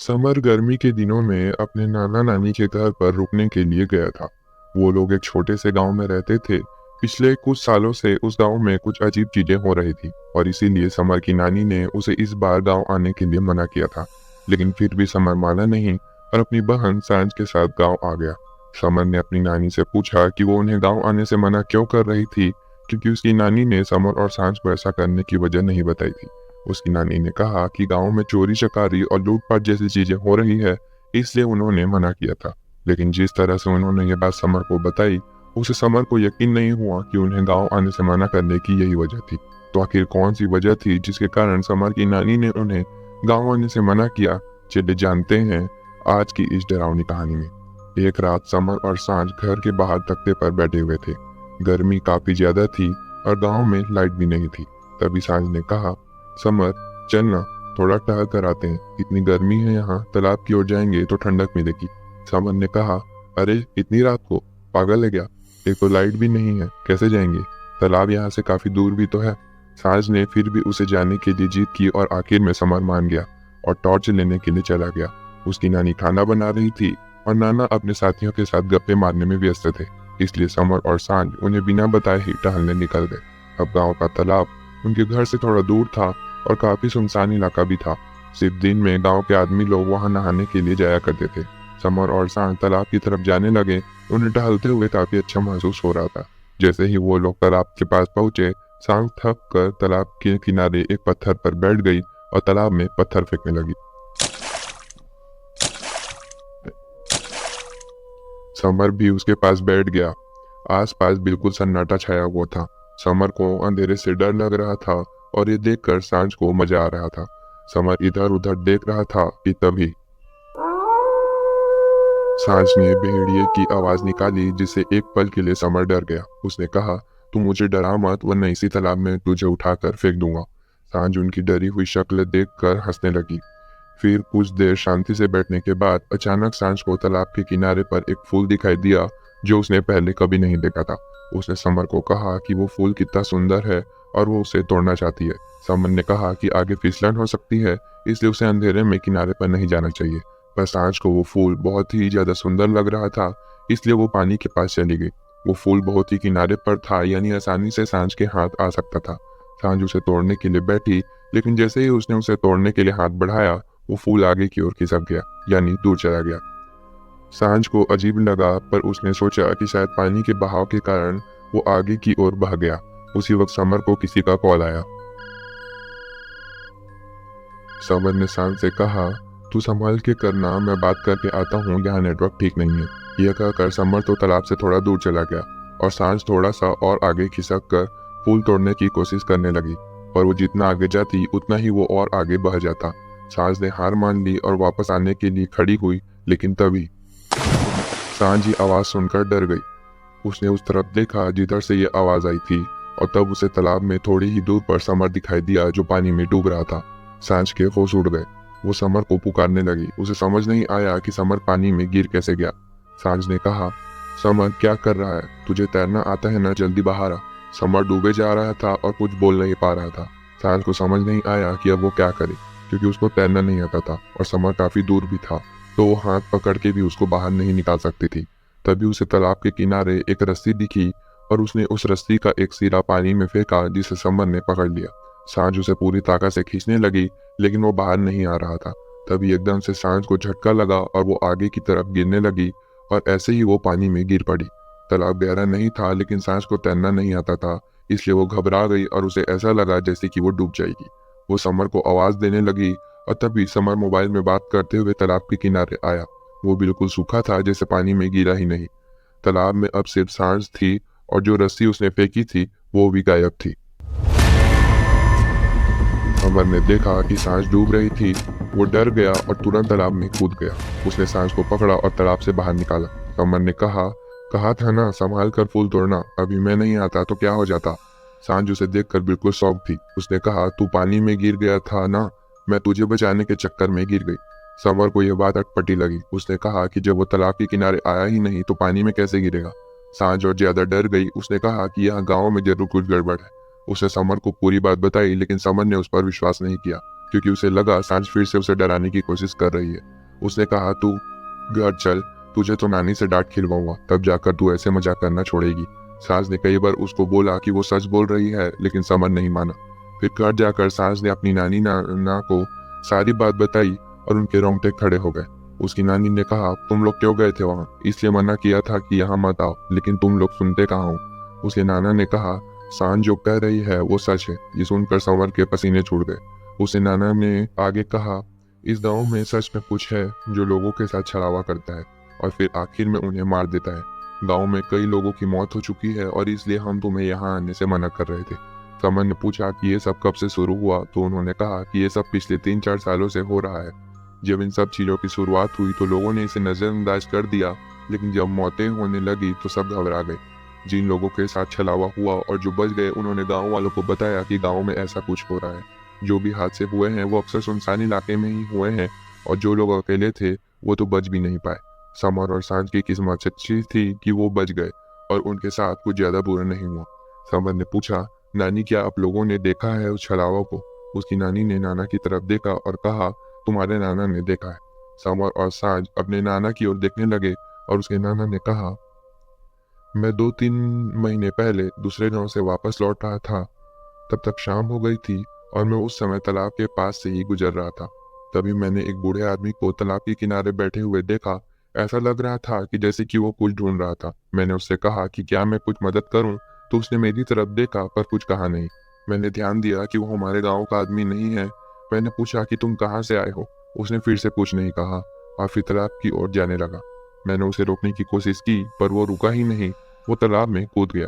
Summer गर्मी के दिनों में अपने नाना नानी के घर पर रुकने के लिए गया था। वो लोग एक छोटे से गांव में रहते थे। पिछले कुछ सालों से उस गांव में कुछ अजीब चीजें हो रही थी और इसीलिए समर की नानी ने उसे इस बार गांव आने के लिए मना किया था। लेकिन फिर भी समर माना नहीं और अपनी बहन सांझ के साथ गांव आ गया। समर ने अपनी नानी से पूछा कि वो उन्हें गांव आने से मना क्यों कर रही थी, क्योंकि उसकी नानी ने समर और सांझ को ऐसा करने की वजह नहीं बताई थी। उसकी नानी ने कहा कि गांव में चोरी चकारी और लूटपाट जैसी चीजें हो रही है, इसलिए उन्होंने मना किया था। लेकिन जिस तरह से उन्होंने ये बात समर को बताई, उसे समर को यकीन नहीं हुआ कि उन्हें गांव आने से मना करने की यही वजह थी। तो आखिर कौन सी वजह थी जिसके कारण समर की नानी ने उन्हें गांव आने से मना किया? चलिए जानते हैं आज की इस डरावनी कहानी में। एक रात समर और सांझ घर के बाहर तख्ते पर बैठे हुए थे। गर्मी काफी ज्यादा थी और गांव में लाइट भी नहीं थी। तभी सांझ ने कहा, समर चल ना, थोड़ा टहल कर आते हैं। इतनी गर्मी है यहाँ, तालाब की ओर जाएंगे तो ठंडक मिलेगी। समर ने कहा, अरे इतनी रात को, पागल है क्या? एक तो लाइट भी नहीं है, कैसे जाएंगे? तालाब यहाँ से काफी दूर भी तो है। सांझ ने फिर भी उसे जाने के लिए जिद की और आखिर में समर मान गया और टॉर्च लेने के लिए चला गया। उसकी नानी खाना बना रही थी और नाना अपने साथियों के साथ गप्पे मारने में व्यस्त थे, इसलिए समर और सांझ उन्हें बिना बताए ही टहलने निकल गए। अब गांव का तालाब उनके घर से थोड़ा दूर था और काफी सुनसान इलाका भी था। सिर्फ दिन में गांव के आदमी लोग वहां नहाने के लिए जाया करते थे। समर और सांझ तालाब की तरफ जाने लगे। उन्हें टहलते हुए काफी अच्छा महसूस हो रहा था। जैसे ही वो लोग तालाब के पास पहुंचे, सांझ थक कर तालाब के किनारे एक पत्थर पर बैठ गई और तालाब में पत्थर फेंकने लगी। समर भी उसके पास बैठ गया। आसपास बिल्कुल सन्नाटा छाया हुआ था। समर को अंधेरे से डर लग रहा था और ये देखकर सांझ को मजा आ रहा था। समर इधर उधर देख रहा था कि तभी सांझ ने भेड़िए की आवाज निकाली, जिससे एक पल के लिए समर डर गया। उसने कहा, तू मुझे डरा मत, वरना इसी तालाब में तुझे उठाकर फेंक दूंगा। सांझ उनकी डरी हुई शक्ल देखकर हंसने लगी। फिर कुछ देर शांति से बैठने के बाद अचानक सांझ को तालाब के किनारे पर एक फूल दिखाई दिया जो उसने पहले कभी नहीं देखा था। उसने समर को कहा कि वो फूल कितना सुंदर है और वो उसे तोड़ना चाहती है। समर ने कहा कि आगे फिसलन हो सकती है, इसलिए उसे अंधेरे में किनारे पर नहीं जाना चाहिए। पर सांझ को वो फूल बहुत ही ज्यादा सुंदर लग रहा था, इसलिए वो पानी के पास चली गई। वो फूल बहुत ही किनारे पर था, यानी आसानी से सांझ के हाथ आ सकता था। सांझ उसे तोड़ने के लिए बैठी, लेकिन जैसे ही उसने उसे तोड़ने के लिए हाथ बढ़ाया, वो फूल आगे की ओर खिसक गया, यानी दूर चला गया। सांझ को अजीब लगा, पर उसने सोचा कि शायद पानी के बहाव के कारण वो आगे की ओर बह गया। उसी वक्त समर को किसी का कॉल आया। समर ने सांझ से कहा, तू संभाल के करना, मैं बात करके आता हूँ, यहाँ नेटवर्क ठीक नहीं है। यह कहकर समर तो तालाब से थोड़ा दूर चला गया और सांझ थोड़ा सा और आगे खिसक कर फूल तोड़ने की कोशिश करने लगी। पर वो जितना आगे जाती उतना ही वो और आगे बह जाता। सांझ ने हार मान ली और वापस आने के लिए खड़ी हुई, लेकिन तभी सांझ की आवाज सुनकर डर गई। उसने उस तरफ देखा जिधर से ये आवाज आई थी और तब उसे तालाब में थोड़ी ही दूर पर समर दिखाई दिया जो पानी में डूब रहा था। सांझ के होश उड़ गए। वो समर को पुकारने लगी। उसे समझ नहीं आया कि समर पानी में गिर कैसे गया। सांझ ने कहा, समर क्या कर रहा है? तुझे तैरना आता है ना, जल्दी बाहर आ। समर डूबे जा रहा था और कुछ बोल नहीं पा रहा था। सांझ को समझ नहीं आया कि अब वो क्या करे, क्योंकि उसको तैरना नहीं आता था और समर काफी दूर भी था, तो वो हाथ पकड़ के भी उसको बाहर नहीं निकाल सकती थी। तभी उसे तालाब के किनारे एक रस्सी दिखी और उसने उस रस्सी का एक सिरा पानी में फेंका, जिसे समर ने पकड़ लिया। सांझ उसे पूरी ताकत से खींचने लगी, लेकिन वो बाहर नहीं आ रहा था। तभी एकदम से सांझ को झटका लगा और वो आगे की तरफ गिरने लगी और ऐसे ही वो पानी में गिर पड़ी। तालाब गहरा नहीं था, लेकिन सांझ को तैरना नहीं आता था, इसलिए वो घबरा गई और उसे ऐसा लगा जैसे कि वो डूब जाएगी। वो समर को आवाज देने लगी और तभी समर मोबाइल में बात करते हुए तालाब के किनारे आया। वो बिल्कुल सूखा था, जैसे पानी में गिरा ही नहीं। तालाब में अब सिर्फ सांझ थी और जो रस्सी उसने फेंकी थी वो भी गायब थी। समर ने देखा कि सांझ डूब रही थी। वो डर गया और तुरंत तालाब में कूद गया। उसने सांझ को पकड़ा और तालाब से बाहर निकाला। समर ने कहा था ना, संभाल कर फूल तोड़ना, अभी मैं नहीं आता तो क्या हो जाता। सांझ उसे देखकर बिल्कुल शॉक थी। उसने कहा, तू पानी में गिर गया था ना, मैं तुझे बचाने के चक्कर में गिर गई। समर को यह बात अटपटी लगी। उसने कहा कि जब वो तालाब के किनारे आया ही नहीं तो पानी में कैसे गिरेगा। सांझ और ज्यादा डर गई। उसने कहा कि यहाँ गाँव में जरूर कुछ गड़बड़ है। उसने समर को पूरी बात बताई, लेकिन समर ने उस पर विश्वास नहीं किया, क्योंकि उसे लगा सांझ फिर से उसे डराने की कोशिश कर रही है। उसने कहा, तू घर चल, तुझे तो नानी से डांट खिलवाऊंगा, तब जाकर तू ऐसे मजाक करना छोड़ेगी। सास ने कई बार उसको बोला कि वो सच बोल रही है, लेकिन समर नहीं माना। फिर घर जाकर सास ने अपनी नानी नाना को सारी बात बताई और उनके रोंगटे खड़े हो गए। उसकी नानी ने कहा, तुम लोग क्यों गए थे वहां? इसलिए मना किया था कि यहाँ मत आओ, लेकिन तुम लोग सुनते कहाँ हो? उसके नाना ने कहा, सांझ जो कह रही है वो सच है। ये सुनकर संवर के पसीने छूट गए। उसके नाना ने आगे कहा, इस गांव में सच में कुछ है जो लोगों के साथ छलावा करता है और फिर आखिर में उन्हें मार देता है। गांव में कई लोगों की मौत हो चुकी है और इसलिए हम तुम्हें यहाँ आने से मना कर रहे थे। समर ने पूछा कि ये सब कब से शुरू हुआ, तो उन्होंने कहा कि ये सब पिछले 3-4 सालों से हो रहा है। जब इन सब चीजों की शुरुआत हुई तो लोगों ने इसे नजरअंदाज कर दिया, लेकिन जब मौतें होने लगी तो सब घबरा गए। जिन लोगों के साथ छलावा हुआ और जो बच गए, उन्होंने गांव वालों को बताया कि गांव में ऐसा कुछ हो रहा है। जो भी हादसे हुए हैं वो अक्सर सुनसान इलाके में ही हुए हैं और जो लोग अकेले थे वो तो बच भी नहीं पाए। समर और सांझ की किस्मत अच्छी थी कि वो बच गए और उनके साथ कुछ ज्यादा बुरा नहीं हुआ। समर ने पूछा, नानी क्या आप लोगों ने देखा है उस छलावा को? उसकी नानी ने नाना की तरफ देखा और कहा, तुम्हारे नाना ने देखा है। समर और सांझ अपने नाना की ओर देखने लगे और उसके नाना ने कहा, मैं 2-3 महीने पहले दूसरे गांव से वापस लौट रहा था। तब तक शाम हो गई थी और मैं उस समय तालाब के पास से ही गुजर रहा था। तभी मैंने एक बूढ़े आदमी को तालाब के किनारे बैठे हुए देखा। ऐसा लग रहा था कि जैसे कि वो कुछ ढूंढ रहा था। मैंने उससे कहा कि क्या मैं कुछ मदद करूं, तो उसने मेरी तरफ देखा पर कुछ कहा नहीं। मैंने ध्यान दिया कि वो हमारे गांव का आदमी नहीं है। मैंने पूछा कि तुम कहाँ से आए हो? उसने फिर से कुछ नहीं कहा और फिर तालाब की ओर जाने लगा। मैंने उसे रोकने की कोशिश की पर वो रुका ही नहीं। वो तालाब में कूद गया।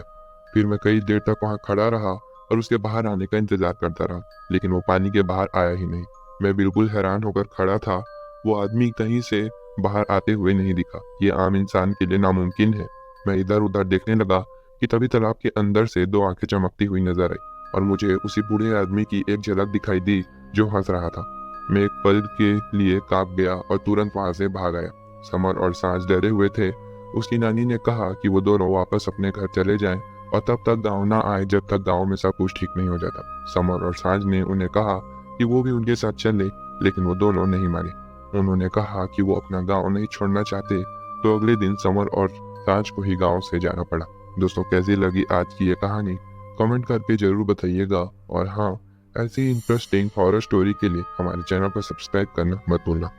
फिर मैं कई देर तक वहां खड़ा रहा और उसके बाहर आने का इंतजार करता रहा, लेकिन वो पानी के बाहर आया ही नहीं। मैं बिल्कुल हैरान होकर खड़ा था। वो आदमी कहीं से बाहर आते हुए नहीं दिखा। ये आम इंसान के लिए नामुमकिन है। मैं इधर उधर देखने लगा कि तभी तालाब के अंदर से 2 आंखें चमकती हुई नजर आई और मुझे उसी बूढ़े आदमी की एक झलक दिखाई दी जो हंस रहा था। मैं एक पल के लिए कांप गया और तुरंत वहां से भाग आया। समर और सांझ डरे हुए थे। उसकी नानी ने कहा कि वो दोनों वापस अपने घर चले जाएं और तब तक गांव ना आए जब तक गांव में सब कुछ ठीक नहीं हो जाता। समर और सांझ ने उन्हें कहा कि वो भी उनके साथ चले, लेकिन वो दोनों नहीं माने। उन्होंने कहा कि वो अपना गांव नहीं छोड़ना चाहते। तो अगले दिन समर और सांझ को ही गांव से जाना पड़ा। दोस्तों, कैसी लगी आज की ये कहानी? कमेंट करके जरूर बताइएगा और हाँ, ऐसी इंटरेस्टिंग हॉरर स्टोरी के लिए हमारे चैनल को सब्सक्राइब करना मत भूलना।